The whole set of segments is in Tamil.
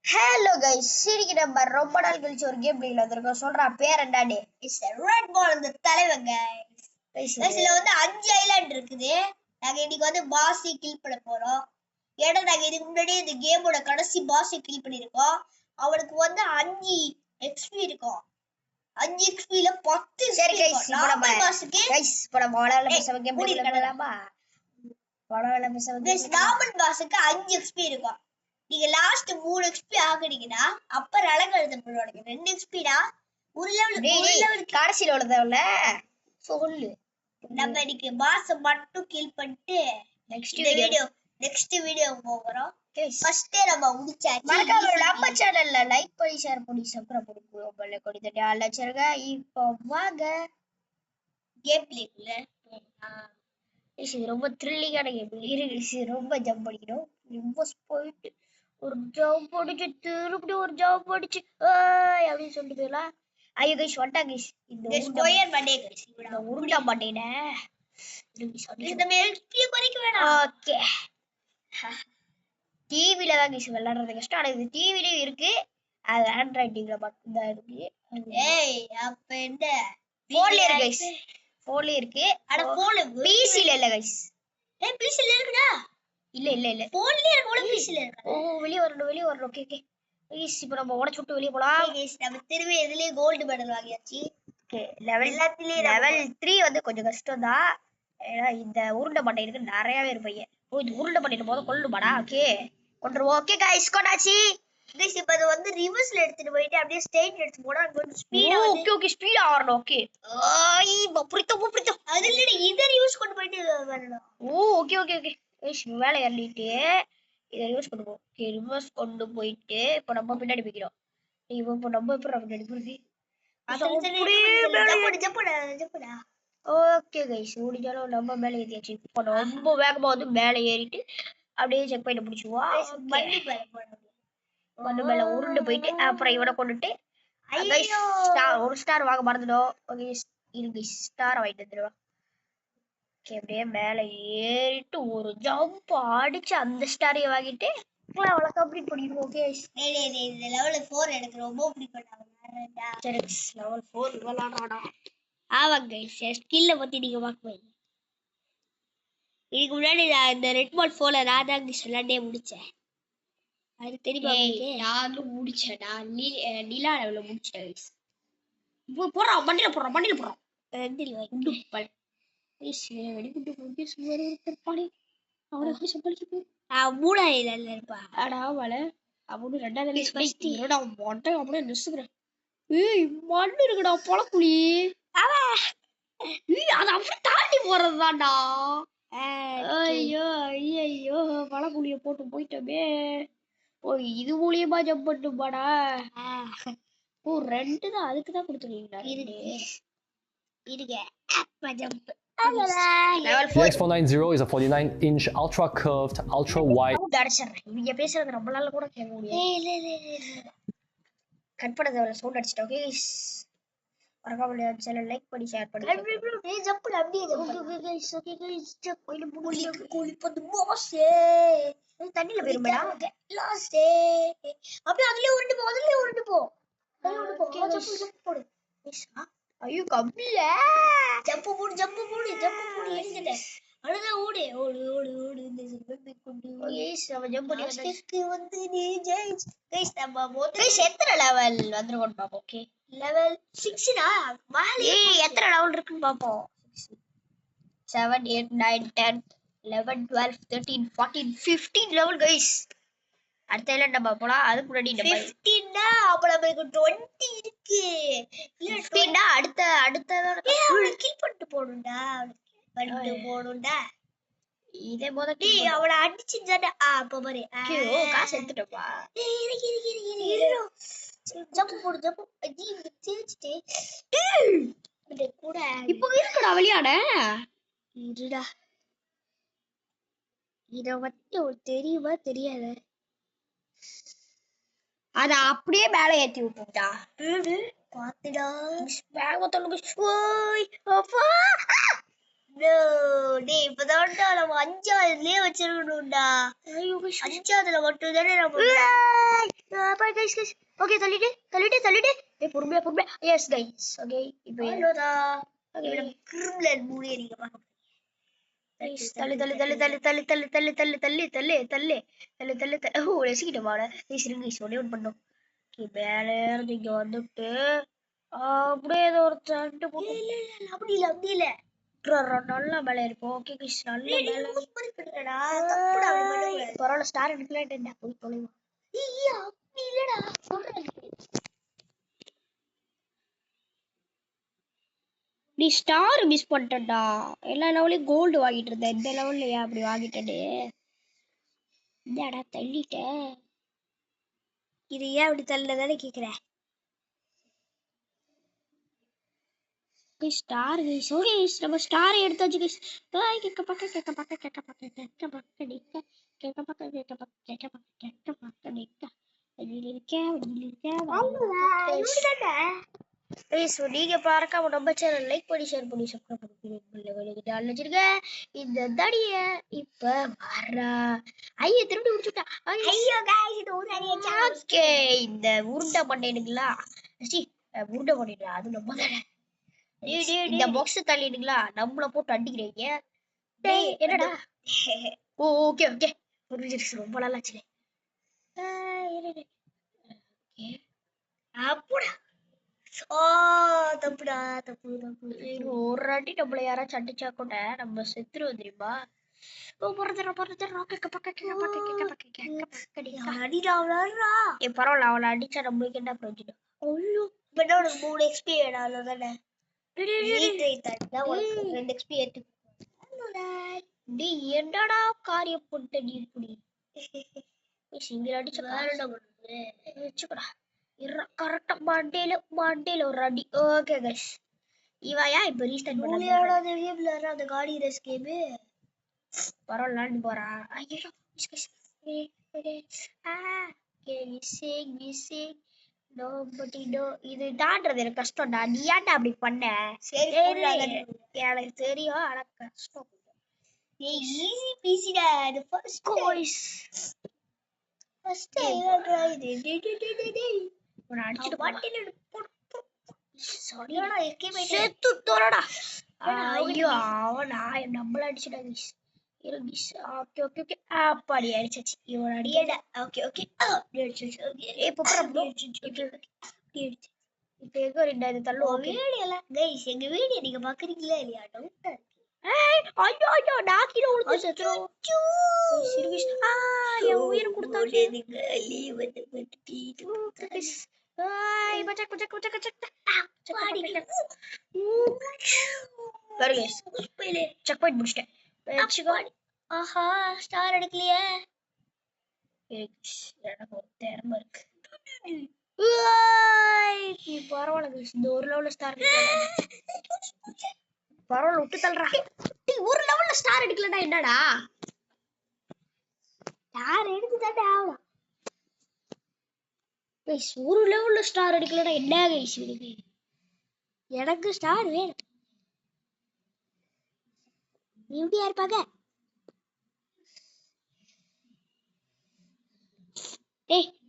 ஹலோ கைஸ், இன்னைக்கு நம்ம ரொம்ப நாள் கழிச்சு ஒரு கேம் பிளேல வந்திருக்கோம். சொல்றா பேர் என்னடே? இட்ஸ் ரெட் பால் இந்த தலைவன் கைஸ். இதுல வந்து 5 ஐலாண்ட் இருக்குது. நாங்க இன்னைக்கு வந்து பாஸை கில் பண்ண போறோம். ஏன்னா நாங்க இதுக்கு முன்னாடி இந்த கேமோட கடைசி பாஸை கில் பண்ணிருக்கோம். அவனுக்கு வந்து 5 எக்ஸ்பி இருக்கும். 5 எக்ஸ்பில 10. சரி கைஸ், நார்மல் பாஸ்க்கு கைஸ் போட மொளல பேச கேம் பிளேலாமா? மொளல பேச கைஸ் நார்மல் பாஸ்க்கு 5 எக்ஸ்பி இருக்கும். நீங்க லாஸ்ட் 3 எக்ஸ்பி ஆகுறீங்கன்னா அப்ப ரலங்க எழுத போடுவாங்க. 2 எக்ஸ்பினா ஒரு லெவல் கடைசில உள்ளதவல சொல்லு. நம்ம இன்னைக்கு பாஸ் மட்டும் கில் பண்ணிட்டு நெக்ஸ்ட் வீடியோ போறோம். ஃபர்ஸ்ட் நம்ம முடிச்சாச்சு. மறக்காம நம்ம சேனல்ல லைக் பண்ணி ஷேர் பண்ணி சப்ஸ்கிரைப் பண்ணி பெல் கொடி தட்டி ஆல் வச்சிருங்க. இப்போ வாங்க கேம் பிளேக்குள்ள. இது ரொம்ப த்ரில்லிங்கான கேம். இருக்கு ரொம்ப ஜம்ப் அடிக்கணும். ரொம்ப போயிட்டு ஒரு ஜம்ப் அடிச்சு திருப்பி ஒரு ஜம்ப் அடிச்சு அப்படின்னு சொல்லிட்டு போயிடலாம். ஐயோ கைஸ் வந்துட்டா கைஸ். இந்த ஸ்கொயர் பண்ணே கைஸ். இந்த உருண்டை மாட்டேனே. இந்த மெல்டிய குறைக்க வேணாம். ஓகே. டிவில தான் கைஸ் விளையாடுறது கஷ்டம். ஆனா இது டிவிலயும் இருக்கு. அது ஆண்ட்ராய்ட் டிவில மட்டும் தான் இருக்கு. ஏய் அப்ப என்ன போன்லயே இருக்கு கைஸ். போன்லயே இருக்கு. அட போன்ல பிசில இல்ல கைஸ். பிசில இருக்குடா. இல்ல போன்லயே இருக்கு. பிசில இருக்கு. ஓ வெளிய வரணும். ஓகே கைஸ் இப்போ நம்ம உடைச்சு விட்டு வெளிய போலாம். கைஸ் நம்ம திரும்பி எதுலயே கோல்ட் மெடல் வாங்கியாச்சு. ஓகே லெவல் 3 வந்து கொஞ்சம் கஷ்டம் தான். ஏன்னா இந்த உருண்டை மட்டை இருக்கு நிறையவே இருப்பீங்க. ஓ இது உருண்டை பண்ணிட்டு போது கொள்ளுமாடா. ஓகே கொண்டுருவோம். ஓகே கைஸ் கொண்டாச்சு. கைஸ் இப்போ அது வந்து ரிவர்ஸ்ல எடுத்துட்டு போயிட்டு அப்படியே ஸ்ட்ரைட் எடுத்து போனா கொஞ்சம் ஸ்பீடா ஓகே ஸ்பீடா வரணும். ஓகே புரித்தோம் அது இல்ல இத ரிவர்ஸ் கொண்டு போயிட்டு வரணும். ஓகே கைஸ் மேலே ஏறிட்டு இதை ரிவர்ஸ் கொண்டு போவோம். ஓகே ரிவர்ஸ் கொண்டு போயிட்டு இப்போ நம்ம பின்னாடி போய்க்கிறோம். இப்போ நம்ம எப்படி பின்னாடி போறது? ஓகே கைஸ் முடிஞ்சாலும் நம்ம மேலே ஏறியாச்சு. இப்போ ரொம்ப வேகமா வந்து மேலே ஏறிட்டு அப்படியே செக் பாயிண்ட் பிடிச்சுவோம். மண்ணு மேல உருண்டு போயிட்டு அப்புறம் இவனை கொண்டுட்டு ஒரு ஸ்டார் வாங்க மறந்துடும். ஓகே இருக்கு ஸ்டார் வாங்கிட்டு வந்துடுவான். ஓகே அப்படியே மேல ஏறிட்டு ஒரு ஜம்ப் அடிச்சு அந்த ஸ்டாரையை வாங்கிட்டு அவ்வளோ கம்ப்ளீட் பண்ணிடுவோம். ஓகே இந்த லெவல் 4 எனக்கு ரொம்ப பிடிக்கும். சரி லெவல் 4 விளையாடுறாடா. ஆமாங்க கைஸ் ஸ்கில்ல பத்தி நீங்க பார்க்கவே. இதுக்கு முன்னாடி இந்த ரெட் பால் 4ல நான் தான் விளையாண்டே முடிச்சேன். அது தெரியுமா உங்களுக்கு? நானும் முடிச்சேன்டா. நிலா லெவல்ல முடிச்சேன் கைஸ். இப்போ போறோம் மண்டில போறோம். ரெண்டில் வெடிகுண்டு போட்டு சுவர் இருப்பானே அவனை எப்படி சமாளிச்சு மூணாயில இருப்பா. அடா வலை அவனு 2வது என்னடா மொட்டை அப்படியே நெசுக்குறேன். ஏய் மண்ணு இருக்குடா பொழக்குழி. அது அப்படி தாண்டி போறதுதான்டா. ஐயோ பழக்குழிய போட்டு போயிட்டோமே. ஓ இது மூலியமா ஜம்ப் பண்ணுமாடா. ஓ 2 தான் அதுக்குதான் கொடுத்துருக்கீங்களா? இருங்க அப்ப jump. The X490 is a 49-inch ultra curved, ultra wide. இங்க பேசுறது ரொம்ப நாள் கூட கேட்க முடியாது. கட் பண்ண தேவையில்ல சவுண்ட் அடிச்சிட்டோம். ஓகே மறக்காம சேனல் லைக் பண்ணி ஷேர் பண்ணி ஜம்ப் அப்படியே தண்ணில போயிருமேடா. அப்படியே அதுலயே உருண்டு போ. போடு. ஐயோ கம்மில ஜம்ப் போடு எழுதிட்டேன். அழுத ஓடு நம்ம ஜம்ப் பண்ணி வந்து நீ ஜெயிச்சு கைஸ் நம்ம கைஸ் எத்தனை லெவல் வந்துருக்கோம் பாப்போம். ஓகே லெவல் 6னா மேலே எத்தனை லெவல் இருக்குன்னு பாப்போம். 7 8 9 10 11 12 13 14 15 லெவல் கைஸ். அடுத்த ஐலாண்ட் நம்ம போலாம். அதுக்கு முன்னாடி 15னா அப்ப நமக்கு 20 இருக்கு. இல்ல 15னா அடுத்த கில் பண்ணிட்டு போணும்டா. இதே முதல்ல அவளை அடிச்சுட்டானே. அப்ப பாரு காசு எடுத்துட்டப்பா. ஜம்ப் போடு தேய்ச்சிட்டு கூட இப்போ இருக்குடா விளையாட. இருடா இத பத்தி தெரியுமா தெரியாது. அத அப்படியே மேல ஏத்தி விட்டுட்டா. பாத்துடா இப்பதான் நம்ம 5ஆவதுலயே வச்சிருக்கணும்டா. 5ஆவதுல மட்டும் தானே நம்ம Bye guys. Okay, தள்ளிட்டு. பொறுமையா. Yes guys. Okay, இப்போ அவ்வளோதான். Okay. இவ்வளவு கிரிமினல் மூவியை நீங்க பார்க்க போறீங்க. தள்ளு. ஓ, ரசிக்கிட்டோம் வாட. இருங்க ஒன்னே ஒன்று பண்ணோம். மேல இருந்து இங்க வந்துட்டு அப்படியே ஏதோ ஒரு தண்டு போட்டு இல்ல, அப்படி இல்ல. நல்லா மேல இருக்கும். ஓகே கிஷ், நல்ல மேல இருக்குடா, தப்புடா, அப்படி பண்ணக்கூடாது. பரவாயில்ல. ஸ்டார் எடுக்கலான்டா, போய் தொலைவா. ஐயா, அப்படி இல்லடா, சொல்றேன். நீ ஸ்டார் மிஸ் பண்ணிட்டடா. எல்லா லெவலையும் கோல்டு வாங்கிட்டு இருந்தேன். இந்த லெவல்ல ஏன் அப்படி வாங்கிட்டேன்னு இந்தாடா தள்ளிட்டேன். இது ஏன் அப்படி தள்ளதானே கேக்குறேன். Star guys. ஓகே நம்ம ஸ்டாரை எடுத்தாச்சு கைஸ். கேட்க நீங்க பார்க்காம நம்ம சேனல் லைக் பண்ணி ஷேர் பண்ணி சப்ஸ்கிரைப் பண்ணி இந்த தடிய இப்ப வரா. ஐயா திரும்பி முடிச்சுட்டா. ஐயோ गाइस, இது ஒரு அடியே சான்ஸ். ஓகே, இந்த உருண்டை பண்ணிடுங்களா? உருண்டை பண்ணிடுறா, அது நம்ம தானே. இந்த பாக்ஸ் தள்ளிடுங்களா? நம்மள போட்டு அடிக்கிறீங்க. என்னடா? ஓகே ரொம்ப நல்லா ஆச்சு. அப்புடா. ஓ, தப்புடா, தப்பு. ஒரு அடி நம்மள யாராச்சும் அடிச்சா கூட நம்ம செத்துருவோம் தெரியுமா? பரவாயில்ல, அவளை அடிச்சா நம்மளுக்கு என்ன பிரயோஜனம்? ஐயோ, இப்ப உனக்கு 3 XP வேணும் தானே? உனக்கு 2 XP ஏத்து. நீ என்னடா காரியம் போட்ட நீ இப்படி சிங்கிள் அடிச்ச வச்சுக்கடா. கரெக்டா மண்டேல ஒரு அடி. ஓகே கைஸ், இவாயா இப்ப ரீஸ்டார்ட் பண்ணாத அந்த காடி ரேஸ் கேம். பரவாயில்ல போறா. ஐயோ இது தாண்டது எனக்கு கஷ்டம்டா. நீ ஏன்டா அப்படி பண்ண? சரி, எனக்கு தெரியும், ஆனா கஷ்டம். ஈஸி பீஸிடா. இது ஃபர்ஸ்ட் அடிச்சிட்டு பாட்டில சரியாடா செத்து தோறடா. ஐயோ, அவன் நம்மள அடிச்சிட்டா கைஸ். ஓகே அப்படி அடிச்சாச்சு. இவன் அடியடா. ஓகே அடிச்சாச்சு. ஓகே இப்போ எங்க ரெண்டா இது தள்ளு. வீடியோல கைஸ், எங்க வீடியோ நீங்க பாக்குறீங்களா இல்லையா? டவுட்டா இருக்கு. ஐயோ நான் கீழே விழுந்து செத்துறோம். என் உயிர் கொடுத்தாச்சு. செக் பாயிண்ட் முடிச்சிட்டேன். ஆஹா, ஸ்டார் எடுக்கலையே. எனக்கு ஒரு திறமை இருக்கு. பரவாயில்ல, இந்த ஒரு லெவல்ல ஸ்டார் பரவாயில்ல, விட்டு தள்ளுறா. ஒரு லெவல்ல ஸ்டார் எடுக்கலடா. என்னடா ஸ்டார் எடுத்துதானே ஆகணும். ஒரு லெவல்ல ஸ்டார் எடுக்கலடா. என்ன கைஸ் இருக்கு? எனக்கு ஸ்டார் வேணும். நீ எப்படியா இருப்பாங்க?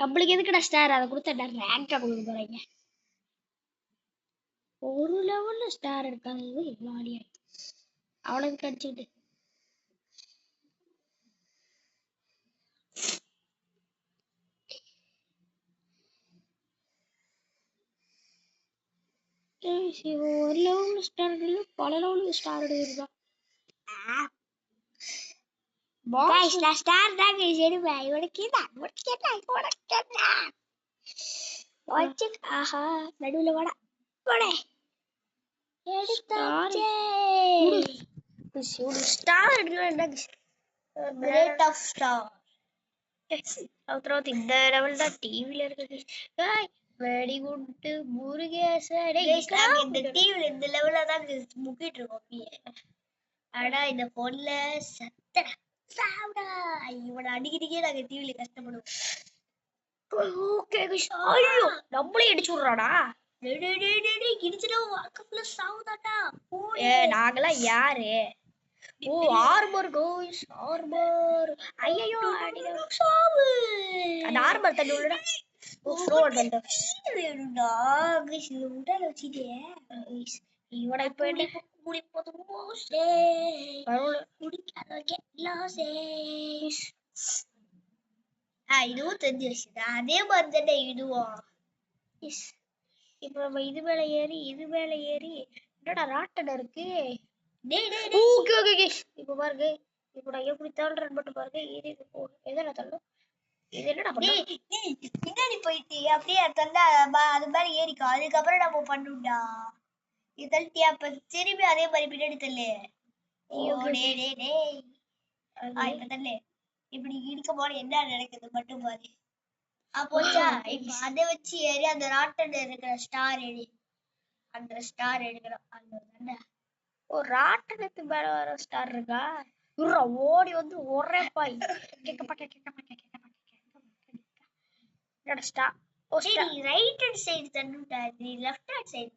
நம்மளுக்கு எதுக்குடா ஸ்டார்? அதை கொடுத்தா ரேங்கா கொடுக்க போறீங்க. ஒரு லெவல்ல ஸ்டார் எடுக்காதது எவ்வளவு ஆடியா அவனுக்கு கிடைச்சிட்டு. ஒரு லெவல்ல ஸ்டார் எடுக்கல, பல லெவலுக்கு ஸ்டார் எடுக்கிறதா? गाइस, நான் ஸ்டார் தான் கைஸ் எடுப்பேன். இவனுக்கு கேட்டா வாட்சிக். ஆஹா, நடுவுல வாடா போடே. எடுத்தாச்சே. ஒரு ஸ்டார் எடுக்கல. என்ன ரேட் ஆஃப் ஸ்டார். அப்புறம் இந்த லெவல் தான் டிவில இருக்கு. Very good Murugesan. இந்த டிவில இந்த லெவல்ல தான் முக்கிட்டு இருக்கோம். ஆனா இந்த போன்ல சத்தட சாவுடா. இவனை அடிக்கிறதுக்கே நாங்க டிவில கஷ்டப்படுவோம். ஓகே ஐயோ, நம்மளே அடிச்சு விடுறாடா. கிடிச்சிடும் வாக்கப்புல சாவுதாட்டா. நாங்கெல்லாம் யாரு? ஓ, ஆர்மர் கோஸ். ஆர்மர். ஐயோ, சாவு. அந்த ஆர்மர் தள்ளி விடுடா. ஸ்லோ டெல்டா வேணும்டா கைஸ் இந்த முட்டால வச்சிட்டே இவனை இப்ப என்ன முடி போது மோஸ்டே பரவாயில்ல முடிக்காத கெட்லாசே இதுவும் தெரிஞ்ச விஷயம் அதே மாதிரி தானே இதுவும் இப்ப நம்ம இது மேல ஏறி என்னடா ராட்டன இருக்கு டேய் ஓகே ஓகே கைஸ் இப்ப பாருங்க இப்ப நான் எப்படி தள்ளுறேன் மட்டும் பாருங்க இது எதனா தள்ளும் இது என்னடா பண்ணா டேய் பின்னாடி போயிட்டு அப்படியே தள்ளா அது மேல ஏறிக்கோ அதுக்கப்புறம் நம்ம பண்ணுடா இது தள்ளிட்டியா அப்ப திரும்பி அதே மாதிரி பின்னாடி தள்ளு டேய் இப்ப தள்ளு இப்படி இருக்கும் போது என்ன நடக்குது மட்டும் பாரு அப்போச்சா இப்ப அதை வச்சு ஏறி அந்த ராட்டன் இருக்கிற ஸ்டார் ஏறி அந்த ஸ்டார் எடுக்கிறோம் அந்த ஒரு ராட்டனத்து மேல வர ஸ்டார் இருக்கா இவரா ஓடி வந்து ஒரே பாய் என்னடா ஸ்டார் நீ ரைட் ஹேண்ட் சைடு தள்ளுடா நீ லெஃப்ட் ஹேண்ட் சைடு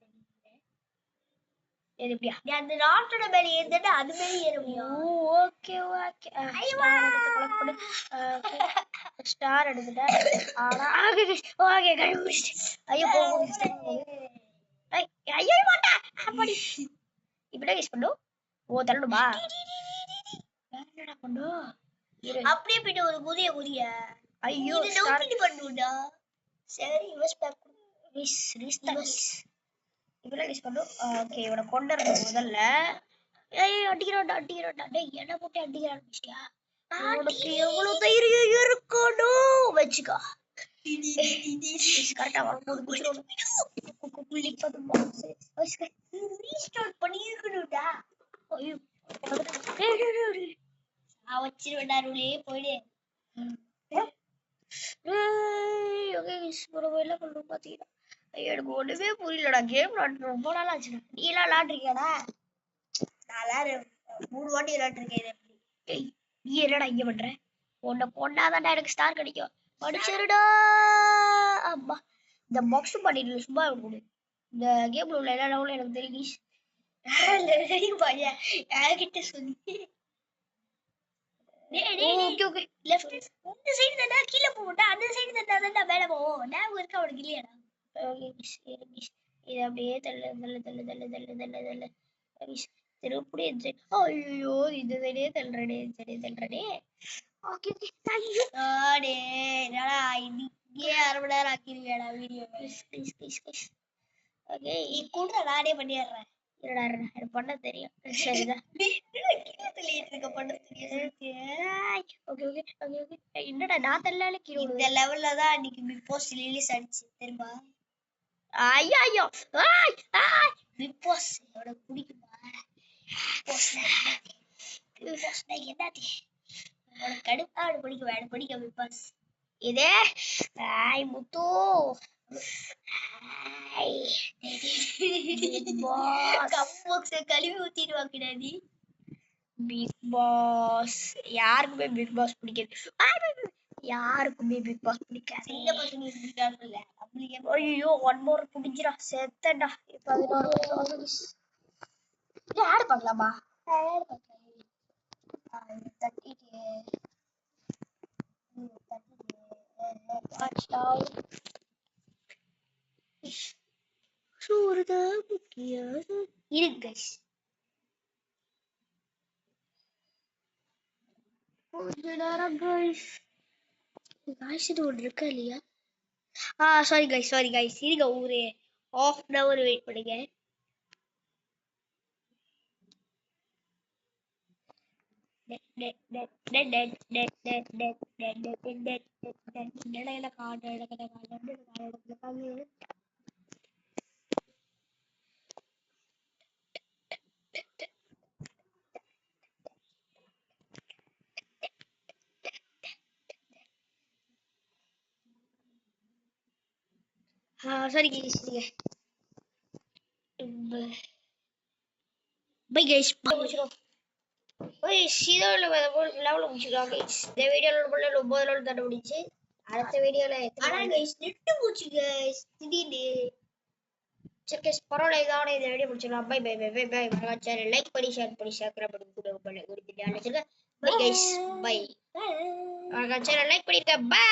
இது எப்படியா நீ அந்த ராட்டோட மேல ஏறினா அது மேல ஏற முடியும் ஓகே ஓகே ஸ்டார் எடுத்துட்டேன் ஆனா ஓகே கண்டுபிடிச்சிட்டேன் ஐயோ ஐயோ மாட்டா அப்படி இப்படியே யூஸ் பண்ணு ஓ தள்ளுமா என்னடா பண்ணு அப்படியே போயிட்டு ஒரு குதிய ஐயோ இது நோக்கி பண்ணுடா சரி யூஸ் பேக் இப்படியே யூஸ் பண்ணு ஓகே இவனை கொண்டு வரணும் முதல்ல ஏய் அடிக்கிறான்டா டேய் என்ன போட்டு அடிக்க ஆரம்பிச்சிட்டியா உனக்கு எவ்வளவு தைரியம் இருக்கணும் வச்சுக்கோ கரெக்டா வரும்போது ரீஸ்டார்ட் பண்ணிருக்கணும்டா ஐயோ வச்சிருவேன்டா ரூலே போயிடு என்ன பண்ணணும் பாத்தீங்கன்னா எனக்கு ஒண்ணுமே புரியலடா கேம் விளாண்டு ரொம்ப நாள் ஆச்சுடா நீ எல்லாம் விளாண்டுருக்கியாடா நான் 3 வாட்டி விளையாட்டுருக்கேன் ஏய் நீ என்னடா இங்க பண்ற உன்னை கொண்டாதான்டா எனக்கு ஸ்டார் கிடைக்கும் படிச்சிருடா அம்மா இந்த பாக்ஸ் பண்ணிட்டு சும்மா இருக்கணும் இந்த கேம்ல உள்ள எல்லா லெவலும் எனக்கு தெரியும் பையன் என்கிட்ட சொல்லி ஓகே ஓகே லெஃப்ட் இந்த சைடு தண்டா கீழே போட்டா அந்த சைடு தண்டா மேல போவோம் நான் இருக்க அவனுக்கு இல்லையாடா இது அப்படியே தள்ளு திருப்படி ஐயோ இந்த சைடே தள்ளுறடே ஓகே ஐயோ என்னடா இங்கே 1/2 மணி நேரம் ஆக்கிருவியாடா வீடியோ ஓகே நீ கூட நானே பண்ணிடுறேன் இருடா எனக்கு பண்ண தெரியும் சரிதான் என்னடா நான் தள்ளால கீழே இந்த லெவல்ல தான் அன்னைக்கு பிக் பாஸ் ரிலீஸ் ஆயிடுச்சு தெரியுமா ஐயோ பிக் பாஸ் என்னோட பிடிக்குமா என்னது உனக்கு கடுப்பா பிடிக்க பிக் பாஸ் இதே முத்து கழுவி ஊத்திடுவாங்கடா நீ பிக் பாஸ் யாருக்குமே பிக் பாஸ் பிடிக்காது யாருக்குமே பிக் பாஸ் பிடிக்காது சின்ன பசங்க பிடிக்காதுல்ல ஐயோ 1 more பிடிச்சிரா செத்தடா 11 ஆட் பண்ணலாமா இது ஒன்று இருக்கா இல்லையா சாரி கைஸ் இருங்க ஒரு ½ hour வெயிட் பண்ணுங்க sorry guys bye guys level முடிச்சிருக்கோம் guys இந்த வீடியோல நம்மள 9 லெவல் தாண்ட முடிச்சு அடுத்த வீடியோல ஆனா guys நெட் போச்சு guys திடீர்னு சரி guys பரவாயில்ல இதோட இந்த வீடியோ முடிச்சிடலாம் பை மறக்காம சேனல் லைக் பண்ணி ஷேர் பண்ணி சப்ஸ்கிரைப் பண்ணி கூட ஒரு guys பை மறக்காம சேனல் லைக் பண்ணிருங்க பை